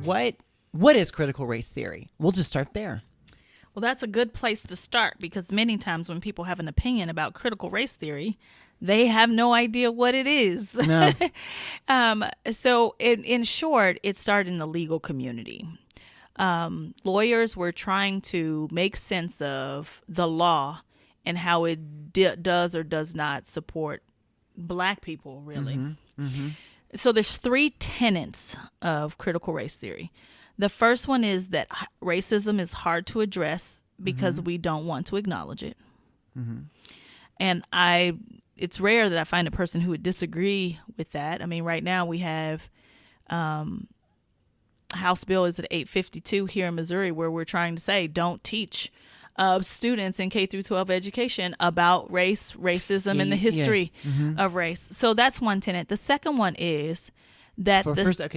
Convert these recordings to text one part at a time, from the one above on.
what is critical race theory? We'll just start there. Well, that's a good place to start, because many times when people have an opinion about critical race theory, they have no idea what it is. No. So in short, it started in the legal community. Lawyers were trying to make sense of the law and how it does or does not support Black people, really. So there's 3 tenets of critical race theory. The first one is that racism is hard to address because we don't want to acknowledge it. And it's rare that I find a person who would disagree with that. I mean, right now we have House bill is at 852 here in Missouri, where we're trying to say don't teach students in K through 12 education about racism, and the history of race. So that's one tenet. The second one is that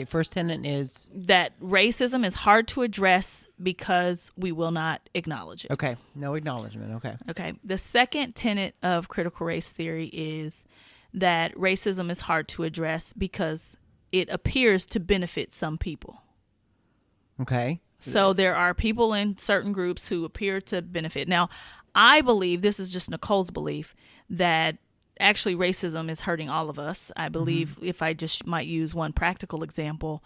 first tenet is that racism is hard to address because we will not acknowledge it. okay. No acknowledgement. Okay. The second tenet of critical race theory is that racism is hard to address because it appears to benefit some people. Okay. So there are people in certain groups who appear to benefit. Now, I believe, this is just Nicole's belief, that actually racism is hurting all of us. I believe, if I just might use one practical example,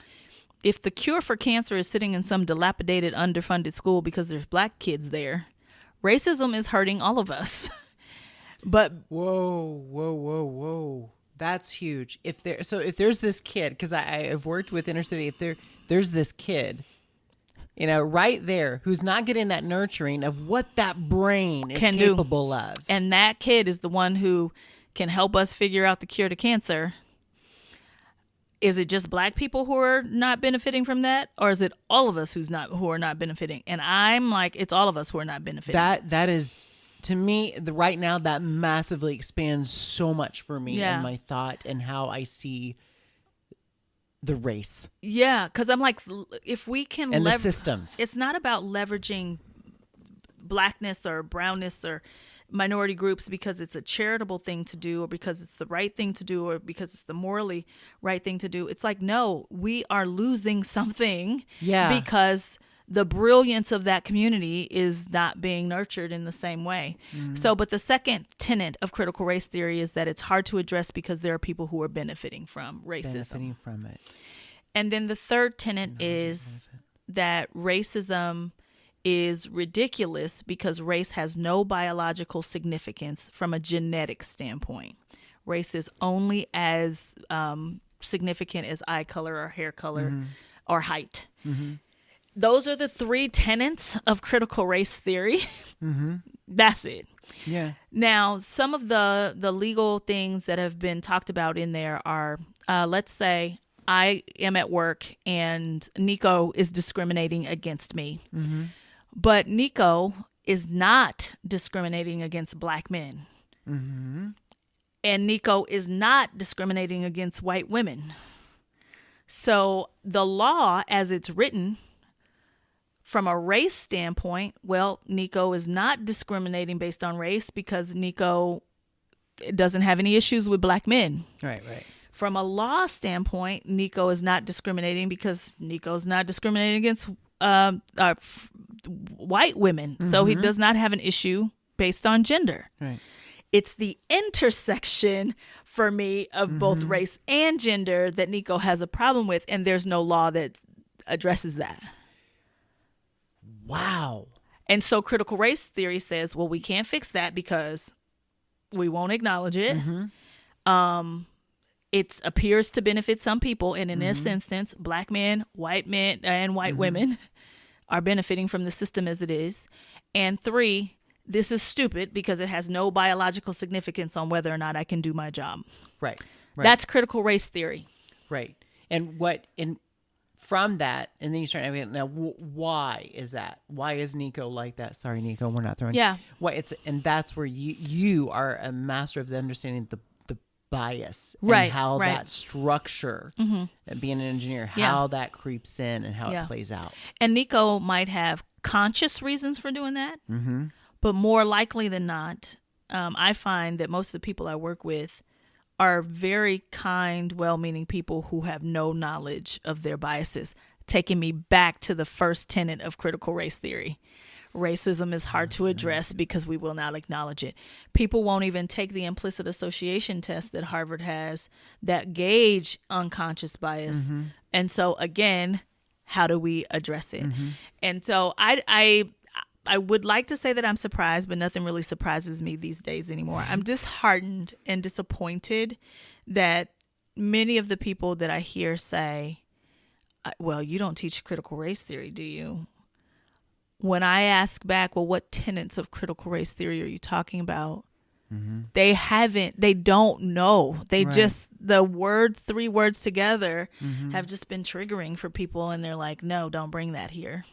if the cure for cancer is sitting in some dilapidated, underfunded school because there's Black kids there, racism is hurting all of us. But whoa. That's huge. If there's this kid, because I've worked with inner city, if there's this kid, right there, who's not getting that nurturing of what that brain is capable of. And that kid is the one who can help us figure out the cure to cancer. Is it just Black people who are not benefiting from that? Or is it all of us who are not benefiting? And I'm like, it's all of us who are not benefiting. That is, to me, right now, that massively expands so much for me and my thought and how I see the race. Yeah, because I'm like, if we can and the systems, it's not about leveraging Blackness or brownness or minority groups because it's a charitable thing to do, or because it's the right thing to do, or because it's the morally right thing to do. It's like, no, we are losing something because the brilliance of that community is not being nurtured in the same way. So, but the second tenet of critical race theory is that it's hard to address because there are people who are benefiting from racism. Benefiting from it. And then the third tenet is that racism is ridiculous because race has no biological significance from a genetic standpoint. Race is only as significant as eye color or hair color or height. Those are the 3 tenets of critical race theory. That's it. Yeah. Now, some of the legal things that have been talked about in there are, let's say I am at work and Nico is discriminating against me. But Nico is not discriminating against Black men. And Nico is not discriminating against white women. So the law, as it's written, from a race standpoint, well, Nico is not discriminating based on race because Nico doesn't have any issues with Black men. Right. From a law standpoint, Nico is not discriminating because Nico's not discriminating against white women. So he does not have an issue based on gender. Right. It's the intersection for me of both race and gender that Nico has a problem with, and there's no law that addresses that. Wow. And so critical race theory says, well, we can't fix that because we won't acknowledge it. It appears to benefit some people, and in this instance, Black men, and white women are benefiting from the system as it is. And 3, this is stupid because it has no biological significance on whether or not I can do my job. Right. That's critical race theory. Right. And from that, and then you start asking, now, why is that? Why is Nico like that? Sorry, Nico, we're not throwing. Yeah. And that's where you are a master of the understanding the bias, right? And how that structure, and being an engineer, how that creeps in and how it plays out. And Nico might have conscious reasons for doing that, but more likely than not, I find that most of the people I work with are very kind, well-meaning people who have no knowledge of their biases. taking me back to the first tenet of critical race theory. Racism is hard to address because we will not acknowledge it. People won't even take the implicit association test that Harvard has that gauge unconscious bias. And so again, how do we address it? And so I would like to say that I'm surprised, but nothing really surprises me these days anymore. I'm disheartened and disappointed that many of the people that I hear say, well, you don't teach critical race theory, do you? When I ask back, well, what tenets of critical race theory are you talking about? They don't know. They just, the three words together have just been triggering for people. And they're like, no, don't bring that here.